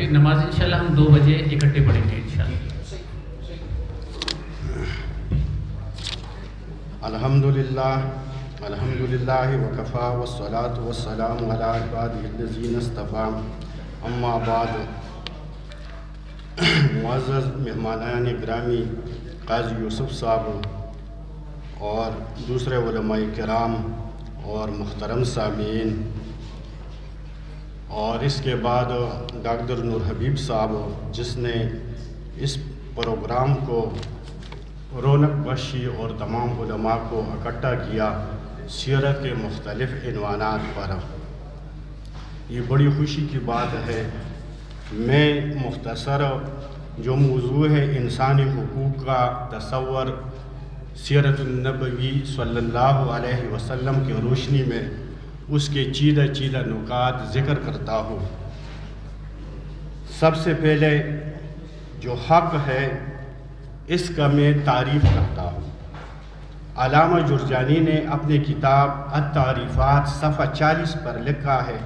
ابھی نماز انشاءاللہ ہم 2 بجے اکٹھے پڑھیں گے انشاءاللہ۔ الحمدللہ وکفا والصلاة والسلام علی عبادہ الذین اصطفیٰ، اما بعد۔ معزز مہمانان گرامی، قاضی یوسف صاحب اور دوسرے علماء کرام اور محترم سامعین، اور اس کے بعد ڈاکٹر نور حبیب صاحب جس نے اس پروگرام کو رونق بخشی اور تمام علماء کو اکٹھا کیا سیرت کے مختلف عنوانات پر، یہ بڑی خوشی کی بات ہے۔ میں مختصر جو موضوع ہے انسانی حقوق کا تصور سیرت النبوی صلی اللہ علیہ وسلم کی روشنی میں اس کے چیدہ نکات ذکر کرتا ہوں۔ سب سے پہلے جو حق ہے اس کا میں تعریف کرتا ہوں۔ علامہ جرجانی نے اپنی کتاب التعریفات صفحہ 40 پر لکھا ہے: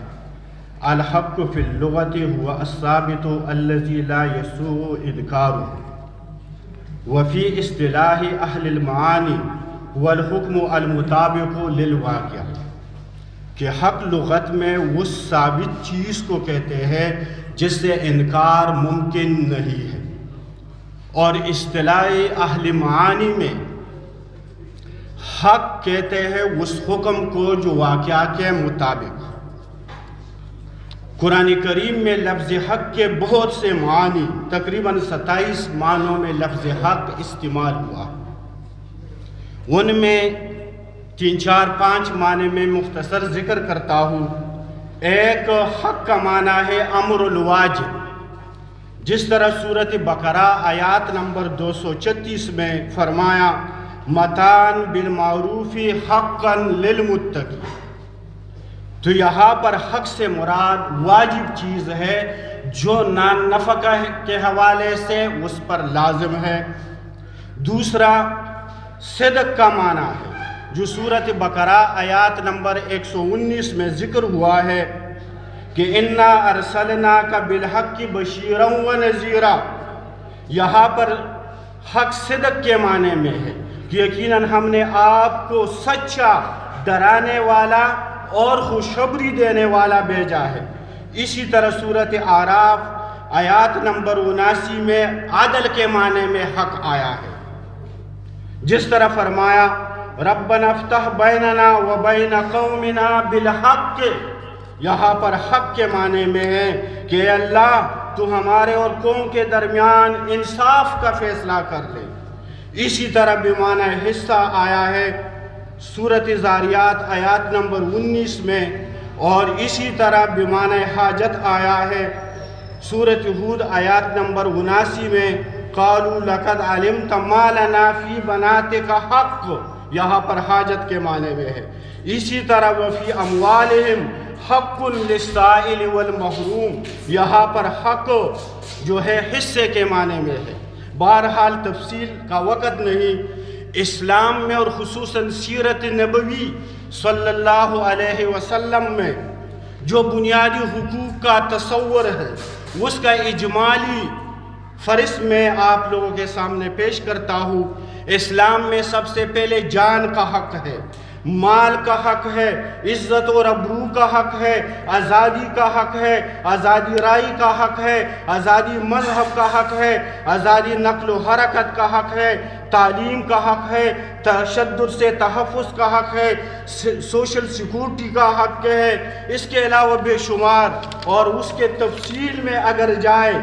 الحق فی اللغت هو الثابت الذی لا یسوغ انکارہ، وفی اصطلاح اہل المعانی هو الحکم المطابق للواقع، کہ حق لغت میں اس ثابت چیز کو کہتے ہیں جس سے انکار ممکن نہیں ہے، اور اصطلاح اہل معانی میں حق کہتے ہیں اس حکم کو جو واقعہ کے مطابق۔ قرآن کریم میں لفظ حق کے بہت سے معنی، تقریباً 27 معنوں میں لفظ حق استعمال ہوا۔ ان میں 3 4 5 معنی میں مختصر ذکر کرتا ہوں۔ ایک حق کا معنی ہے امر الواجب، جس طرح سورۃ بقرہ آیات نمبر 236 میں فرمایا: متاعً بالمعروف حقاً للمتقین۔ تو یہاں پر حق سے مراد واجب چیز ہے جو نان نفقہ کے حوالے سے اس پر لازم ہے۔ دوسرا صدق کا معنی ہے جو سورۃ بقرہ آیات نمبر 119 میں ذکر ہوا ہے کہ اِنَّا أَرْسَلْنَاكَ بِالْحَقِّ بَشِيرًا وَنَذِيرًا۔ یہاں پر حق صدق کے معنی میں ہے کہ یقیناً ہم نے آپ کو سچا، ڈرانے والا اور خوشخبری دینے والا بھیجا ہے۔ اسی طرح سورۃ اعراف آیات نمبر 79 میں عدل کے معنی میں حق آیا ہے، جس طرح فرمایا: ربنا افتح بیننا وبین قومنا بالحق۔ یہاں پر حق کے معنی میں ہے کہ اے اللہ تو ہمارے اور قوم کے درمیان انصاف کا فیصلہ کر لے۔ اسی طرح بمعنی حصہ آیا ہے سورۃ زاریات آیات نمبر 19 میں، اور اسی طرح بمعنی حاجت آیا ہے سورۃ ہود آیات نمبر 79 میں: قالوا لقد علمت ما لنا فی بناتک حق۔ یہاں پر حاجت کے معنی میں ہے۔ اسی طرح وفی اموالہم حق للسائل والمحروم، یہاں پر حق جو ہے حصے کے معنی میں ہے۔ بہرحال تفصیل کا وقت نہیں، اسلام میں اور خصوصاً سیرت نبوی صلی اللہ علیہ وسلم میں جو بنیادی حقوق کا تصور ہے اس کا اجمالی فہرست میں آپ لوگوں کے سامنے پیش کرتا ہوں۔ اسلام میں سب سے پہلے جان کا حق ہے، مال کا حق ہے، عزت اور ابرو کا حق ہے، آزادی کا حق ہے، آزادی رائے کا حق ہے، آزادی مذہب کا حق ہے، آزادی نقل و حرکت کا حق ہے، تعلیم کا حق ہے، تشدد سے تحفظ کا حق ہے، سوشل سیکورٹی کا حق ہے۔ اس کے علاوہ بے شمار، اور اس کے تفصیل میں اگر جائیں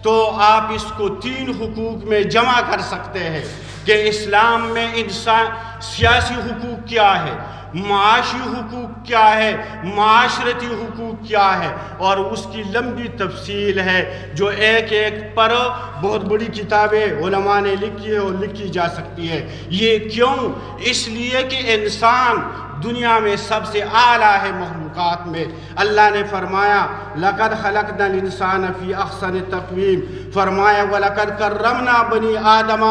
تو آپ اس کو 3 حقوق میں جمع کر سکتے ہیں کہ اسلام میں انسان سیاسی حقوق کیا ہے، معاشی حقوق کیا ہے، معاشرتی حقوق کیا ہے، اور اس کی لمبی تفصیل ہے جو ایک پر بہت بڑی کتابیں علماء نے لکھی ہے اور لکھی جا سکتی ہے۔ یہ کیوں؟ اس لیے کہ انسان دنیا میں سب سے اعلیٰ ہے مخلوقات میں۔ اللہ نے فرمایا لَقَدْ خَلَقْنَا الْإِنسَانَ فِي أَحْسَنِ تَقْوِيمٍ، فرمایا وَلَقَدْ كَرَّمْنَا بَنِي آدَمَ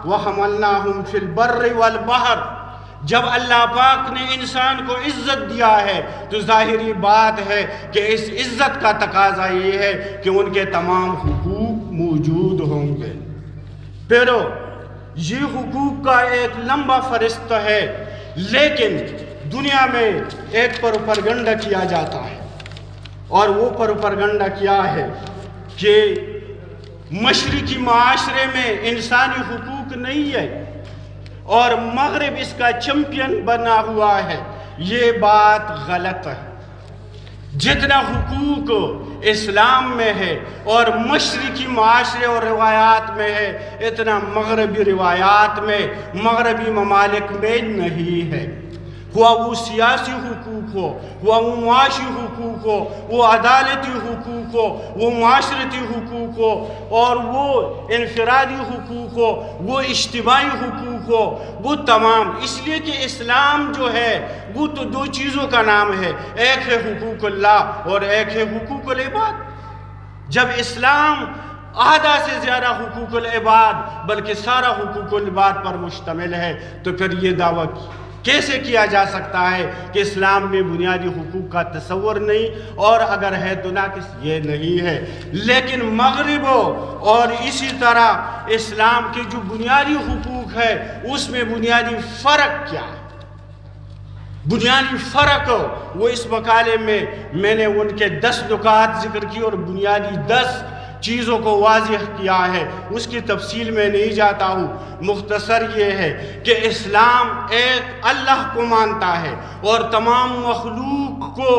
وَحَمَلْنَاهُمْ فِي الْبَرِّ وَالْبَحْرِ۔ جب اللہ پاک نے انسان کو عزت دیا ہے تو ظاہری بات ہے کہ اس عزت کا تقاضا یہ ہے کہ ان کے تمام حقوق موجود ہوں گے۔ پھر یہ حقوق کا ایک لمبا فہرست ہے، لیکن دنیا میں ایک پروپیگنڈا کیا جاتا ہے، اور وہ پروپیگنڈا کیا ہے کہ مشرقی معاشرے میں انسانی حقوق نہیں ہے اور مغرب اس کا چیمپئن بنا ہوا ہے۔ یہ بات غلط ہے۔ جتنا حقوق اسلام میں ہے اور مشرقی معاشرے اور روایات میں ہے، اتنا مغربی روایات میں، مغربی ممالک میں نہیں ہے۔ ہوا وہ سیاسی حقوق ہو، ہوا وہ معاشی حقوق ہو، وہ عدالتی حقوق ہو، وہ معاشرتی حقوق ہو، اور وہ انفرادی حقوق ہو، وہ اجتماعی حقوق ہو، وہ تمام۔ اس لیے کہ اسلام جو ہے وہ تو دو چیزوں کا نام ہے، ایک ہے حقوق اللہ اور ایک ہے حقوق العباد۔ جب اسلام آدھا سے زیادہ حقوق العباد بلکہ سارا حقوق العباد پر مشتمل ہے، تو پھر یہ دعویٰ کیسے کیا جا سکتا ہے کہ اسلام میں بنیادی حقوق کا تصور نہیں، اور اگر ہے تو ناقص یہ نہیں ہے۔ لیکن مغرب اور اسی طرح اسلام کے جو بنیادی حقوق ہے اس میں بنیادی فرق کیا ہے؟ بنیادی فرق وہ اس مقالے میں نے ان کے 10 نکات ذکر کی اور بنیادی 10 چیزوں کو واضح کیا ہے، اس کی تفصیل میں نہیں جاتا ہوں۔ مختصر یہ ہے کہ اسلام ایک اللہ کو مانتا ہے اور تمام مخلوق کو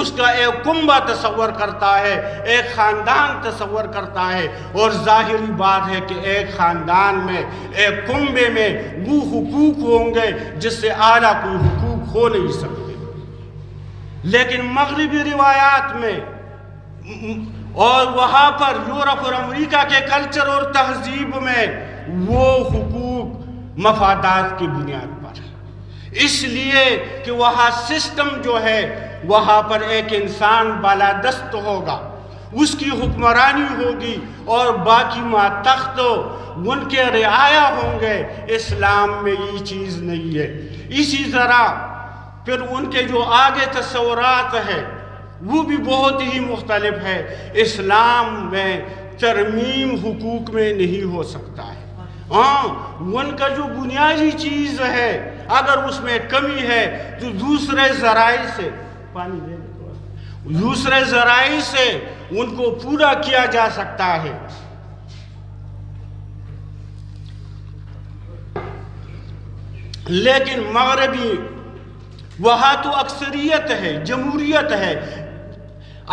اس کا ایک کنبہ تصور کرتا ہے، ایک خاندان تصور کرتا ہے، اور ظاہری بات ہے کہ ایک خاندان میں، ایک کنبے میں وہ حقوق ہوں گے جس سے اعلیٰ کوئی حقوق ہو نہیں سکتے۔ لیکن مغربی روایات میں اور وہاں پر یورپ اور امریکہ کے کلچر اور تہذیب میں وہ حقوق مفادات کی بنیاد پر ہے، اس لیے کہ وہاں سسٹم جو ہے وہاں پر ایک انسان بالادست ہوگا، اس کی حکمرانی ہوگی اور باقی ماتحت ان کے رعایا ہوں گے۔ اسلام میں یہ چیز نہیں ہے۔ اسی طرح پھر ان کے جو آگے تصورات ہیں وہ بھی بہت ہی مختلف ہے۔ اسلام میں ترمیم حقوق میں نہیں ہو سکتا ہے۔ ان کا جو بنیادی چیز ہے اگر اس میں کمی ہے تو دوسرے ذرائع سے ان کو پورا کیا جا سکتا ہے۔ لیکن مغربی وہاں تو اکثریت ہے، جمہوریت ہے۔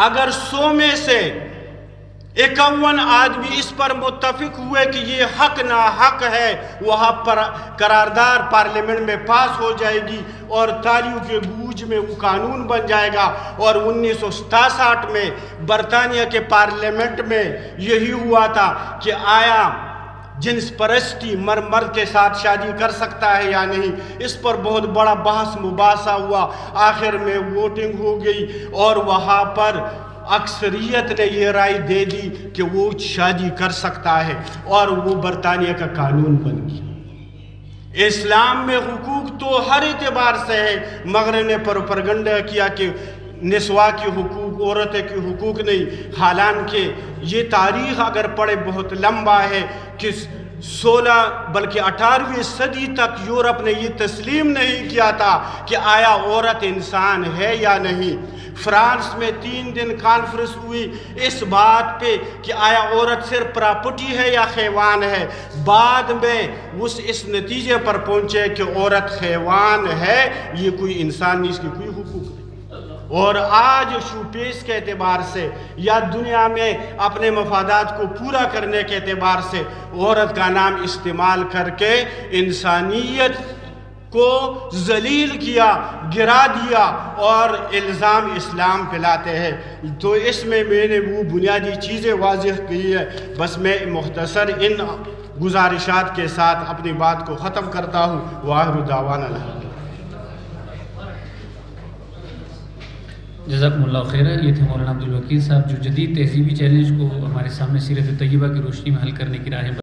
اگر 100 میں سے 51 آدمی اس پر متفق ہوئے کہ یہ حق ناحق ہے، وہاں پر قرارداد پارلیمنٹ میں پاس ہو جائے گی اور تالیوں کے گونج میں وہ قانون بن جائے گا۔ اور 1967 میں برطانیہ کے پارلیمنٹ میں یہی ہوا تھا کہ آیا جنس پرستی مرد کے ساتھ شادی کر سکتا ہے یا نہیں، اس پر بہت بڑا بحث مباحثہ ہوا، آخر میں ووٹنگ ہو گئی اور وہاں پر اکثریت نے یہ رائے دے دی کہ وہ شادی کر سکتا ہے اور وہ برطانیہ کا قانون بن گیا۔ اسلام میں حقوق تو ہر اعتبار سے ہے۔ مغرب نے پروپیگنڈا کیا کہ نسواں کی حقوق، عورتیں کی حقوق نہیں، حالانکہ یہ تاریخ اگر پڑھے بہت لمبا ہے کہ 16 بلکہ 18ویں صدی تک یورپ نے یہ تسلیم نہیں کیا تھا کہ آیا عورت انسان ہے یا نہیں۔ فرانس میں 3 دن کانفرنس ہوئی اس بات پہ کہ آیا عورت صرف پراپرٹی ہے یا حیوان ہے۔ بعد میں اس نتیجے پر پہنچے کہ عورت حیوان ہے، یہ کوئی انسان نہیں، اس کی کوئی حقوق نہیں۔ اور آج شوپیس کے اعتبار سے یا دنیا میں اپنے مفادات کو پورا کرنے کے اعتبار سے عورت کا نام استعمال کر کے انسانیت کو ذلیل کیا، گرا دیا اور الزام اسلام پہ لاتے ہیں۔ تو اس میں نے وہ بنیادی چیزیں واضح کی ہے۔ بس میں مختصر ان گزارشات کے ساتھ اپنی بات کو ختم کرتا ہوں۔ وآخر دعوانا الحمدللہ۔ جزاکم اللہ خیر۔ یہ تھے مولانا عبدالوکیل صاحب جو جدید تہذیبی چیلنج کو ہمارے سامنے سیرت طیبہ کی روشنی میں حل کرنے کی راہ